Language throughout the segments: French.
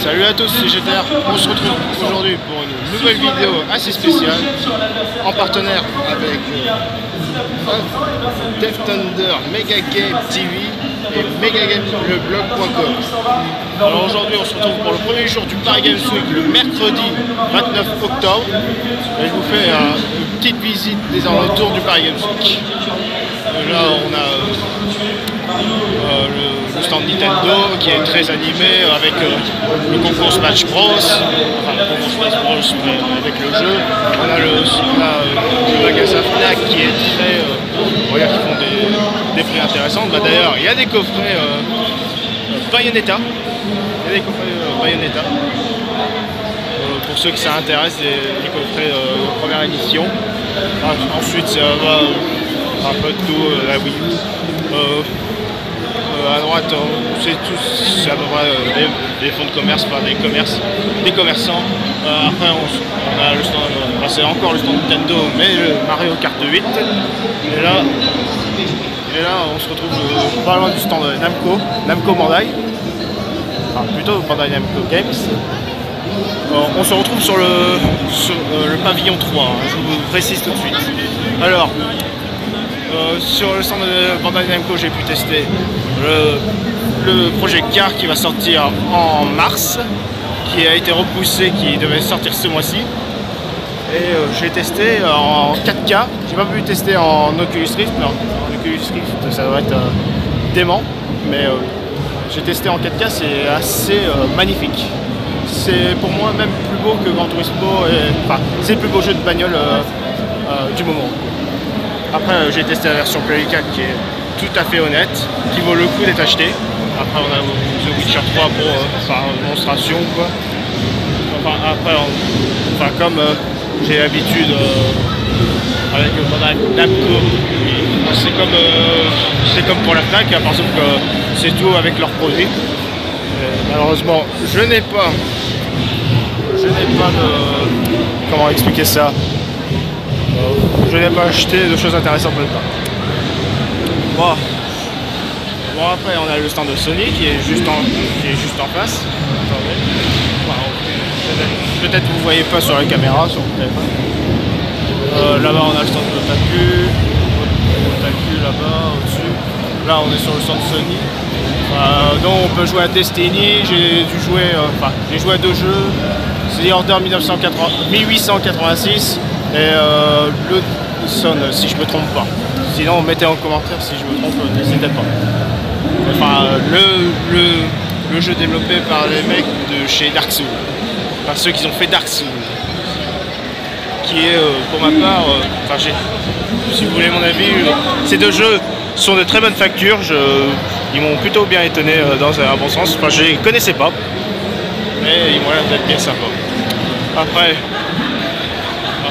Salut à tous, c'est GTR. On se retrouve aujourd'hui pour une nouvelle vidéo assez spéciale en partenaire avec Dev Thunder, Mega Game TV et MegaGameLeblog.com. Alors aujourd'hui on se retrouve pour le premier jour du Paris Games Week, le mercredi 29 octobre, et je vous fais une petite visite des alentours du Paris Games Week. Là on a le stand Nintendo qui est très animé avec le concours Smash Bros, enfin le concours Smash Bros mais avec le jeu. On a le magasin Fnac qui est très regarde, qui font des prix intéressants. Bah, d'ailleurs il y a des coffrets Bayonetta, pour ceux que ça intéresse, des coffrets de première édition. Ensuite ça va un peu de tout, la Wii U. À droite, c'est à peu près des fonds de commerce, par des commerçants. Après, on a le stand, c'est encore le stand Nintendo, mais le Mario Kart 8. Et là, on se retrouve pas loin du stand Namco Bandai. Enfin, plutôt Bandai Namco Games. On se retrouve sur le pavillon 3, hein, je vous précise tout de suite. Alors, sur le stand de Bandai Namco, j'ai pu tester le projet Car qui va sortir en mars, qui a été repoussé, qui devait sortir ce mois-ci. Et j'ai testé en 4K, j'ai pas pu tester en Oculus Rift, mais en Oculus Rift ça doit être dément, mais j'ai testé en 4K, c'est assez magnifique. C'est pour moi même plus beau que Gran Turismo, enfin c'est le plus beau jeu de bagnole du moment. Après j'ai testé la version Play 4 qui est tout à fait honnête, qui vaut le coup d'être acheté. Après on a The Witcher 3 pour par démonstration quoi. Enfin après comme j'ai l'habitude avec Namco, c'est comme pour la Fnac, à part sauf que c'est tout avec leurs produits. Et malheureusement je n'ai pas de... comment expliquer ça, je n'ai pas acheté de choses intéressantes là-dedans. Bon après on a le stand de Sony qui est juste en face. Attendez. Peut-être vous voyez pas sur la caméra, sur le téléphone. Là-bas on a le stand de Otaku là-bas au-dessus. Là on est sur le stand de Sony. Donc on peut jouer à Destiny, j'ai joué à 2 jeux, c'est The Order 1886 et le Son si je me trompe pas. Sinon mettez en commentaire si je me trompe, n'hésitez pas. Enfin le jeu développé par les mecs de chez Dark Souls, par ceux qui ont fait Dark Souls, qui est pour ma part, si vous voulez mon avis, ces 2 jeux sont de très bonne facture. Ils m'ont plutôt bien étonné dans un bon sens. Enfin, je les connaissais pas, mais ils m'ont l'air d'être bien sympas. Après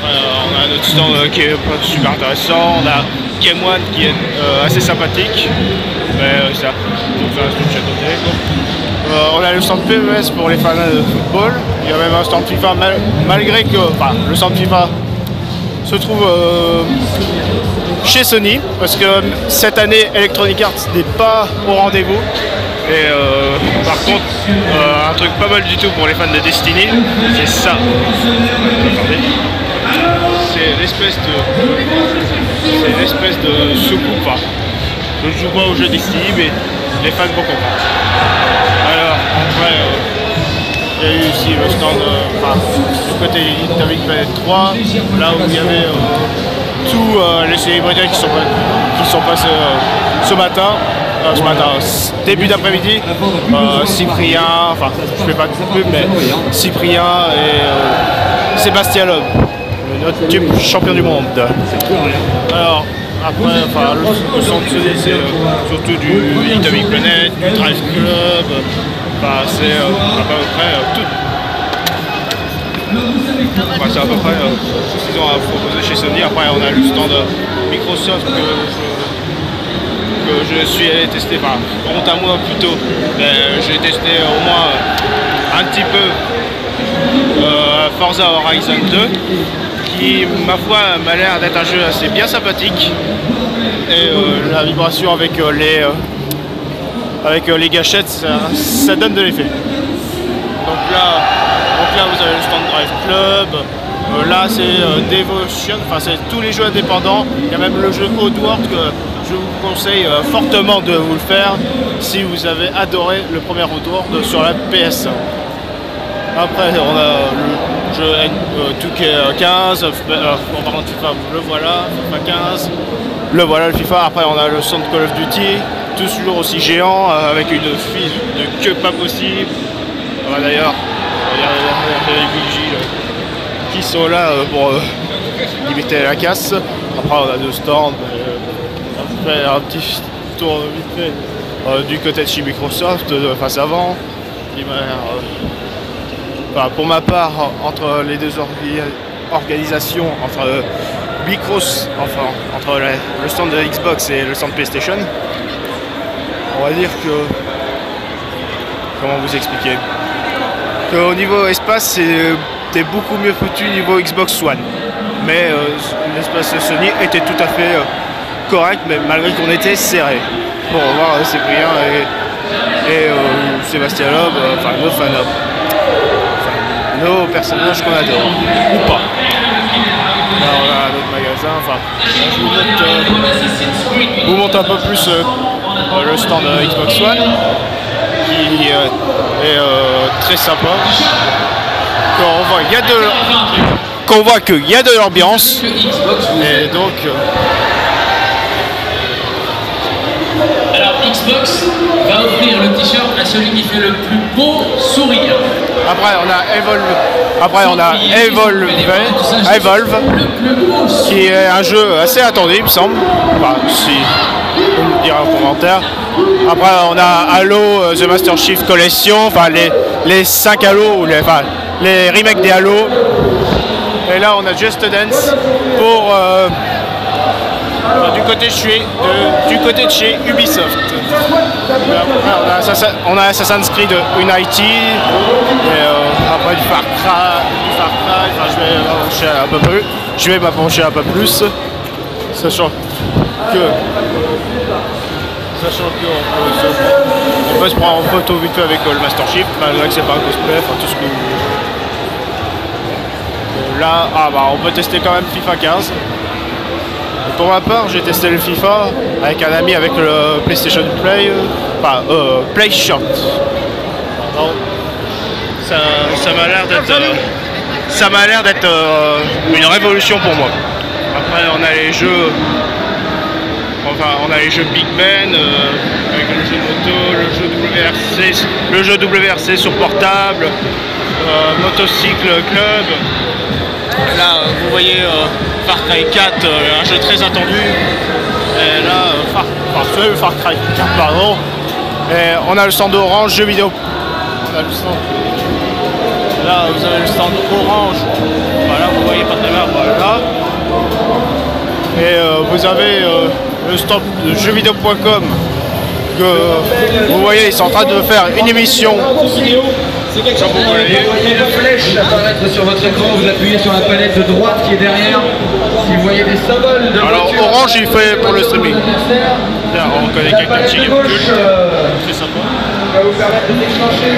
on a notre stand qui est super intéressant. On a Game One qui est assez sympathique, mais ça, on fait un stand à côté. On a le stand PES pour les fans de football. Il y a même un stand FIFA, malgré que le stand FIFA se trouve chez Sony, parce que cette année Electronic Arts n'est pas au rendez-vous. Et par contre, un truc pas mal du tout pour les fans de Destiny, c'est ça. C'est l'espèce de soucoupe. Je ne joue pas au jeu Destiny, mais les fans vont comprendre. Alors après, il y a eu aussi le stand du côté Little Big Planet 3, là où il y avait tous les célébrités qui sont passés ce matin, début d'après-midi. Cyprien, enfin je fais pas de pub, mais Cyprien et Sébastien Loeb, notre champion du monde. Alors après, le stand c'est surtout du Little Big Planet, du Drive Club, c'est à peu près tout. C'est à peu près tout ce qu'ils ont à proposer chez Sony. Après on a le stand Microsoft que je suis allé tester, honte à moi plutôt, j'ai testé au moins un petit peu Forza Horizon 2, qui ma foi m'a l'air d'être un jeu assez bien sympathique, et la vibration avec les gâchettes, ça donne de l'effet. Donc là vous avez le stand Drive Club. Là c'est Devotion, enfin c'est tous les jeux indépendants. Il y a même le jeu Oddworld que je vous conseille fortement de vous le faire si vous avez adoré le premier Oddworld sur la PS1. Après on a le jeu 2K15, en parlant de FIFA, le voilà, FIFA 15, le voilà le FIFA. Après on a le stand Call of Duty, toujours aussi géant, avec une file de queue pas possible. D'ailleurs, il y a les vigiles qui sont là pour limiter la casse. Après on a deux stands, on fait un petit tour vite fait du côté de chez Microsoft, face avant. Pour ma part, entre les deux organisations, entre entre le stand de Xbox et le stand PlayStation, on va dire que, comment vous expliquer, qu'au niveau espace c'était beaucoup mieux foutu niveau Xbox One, mais l'espace de Sony était tout à fait correct, mais malgré qu'on était serré. Pour revoir Cyprien et Sébastien Loeb, enfin nos fans, nos personnages qu'on adore, ou pas. Là on a notre magasin, enfin je vous montre un peu plus le stand Xbox One qui est très sympa. Qu'on voit qu'il y a de l'ambiance et donc alors Xbox va offrir le t-shirt à celui qui fait le plus beau sourire. Après on a Evolve qui est un jeu assez attendu il me semble. Enfin, si vous me direz en commentaire. Après on a Halo The Master Chief Collection, enfin les 5 Halo, les remakes des Halo. Et là on a Just Dance pour du côté de chez Ubisoft. On a Assassin's Creed Unity et après du Far Cry, enfin, je vais m'approcher un peu plus, sachant que on peut se prendre en photo vite fait avec le Master Chief, malgré que c'est pas un cosplay, enfin tout ce que là, on peut tester quand même FIFA 15. Et pour ma part, j'ai testé le FIFA avec un ami avec le PlayStation Play, Play Short. Donc, ça m'a l'air d'être une révolution pour moi. Après, on a les jeux. Enfin, on a les jeux Big Ben, avec le jeu moto, le jeu WRC sur portable, Motocycle Club. Là, vous voyez Far Cry 4, un jeu très attendu. Et là, Far Cry 4, pardon. Et on a le stand Orange, jeux vidéo. On a le stand. Là, vous avez le stand Orange. Voilà, vous voyez pas très bien, voilà. Et vous avez le stand de jeuxvideo.com que vous voyez, ils sont en train de faire une émission. C'est quelque chose. Vous voyez une flèche apparaître sur votre écran, vous appuyez sur la palette de droite qui est derrière. Si vous voyez des symboles de alors Orange il fait pour le streaming. Là, on connaît quelqu'un de chez Gamecult. C'est sympa. Va vous permettre de déclencher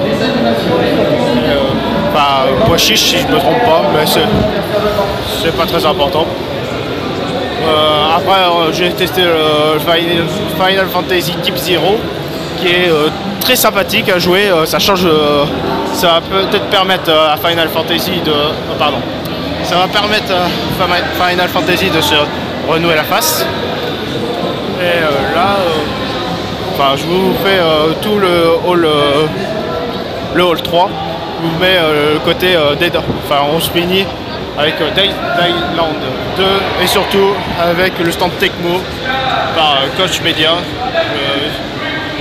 des animations. Pois chiche si je me trompe pas, mais c'est pas très important. Après j'ai testé le Final Fantasy Type 0 qui est très sympathique à jouer, ça change, ça va peut-être permettre à Final Fantasy de... ça va permettre à Final Fantasy de se renouer la face. Et là, je vous fais tout le hall 3, je vous mets le côté on se finit avec Dayland 2 et surtout avec le stand Tecmo par Coach Media.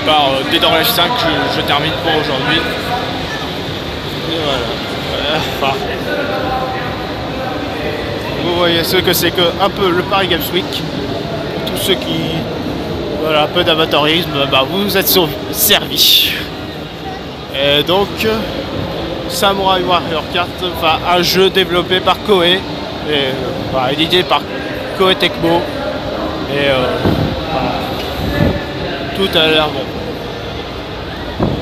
Par Dead or Alive 5 je termine pour aujourd'hui. Et voilà. Vous voyez ce que c'est que un peu le Paris Games Week. Pour tous ceux qui un peu d'amateurisme, vous êtes servis. Et donc Samurai Warrior 4, un jeu développé par Koei et édité par Koei Tecmo. Et tout a l'air bon.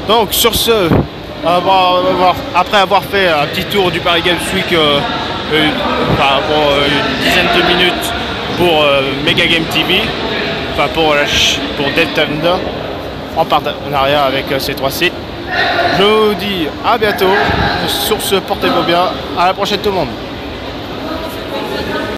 Donc sur ce, après avoir fait un petit tour du Paris Games Week pour une dizaine de minutes pour Mega Game TV, enfin pour Dead Thunder, en partenariat avec C3C. Je vous dis à bientôt. Sur ce, portez-vous bien. À la prochaine tout le monde.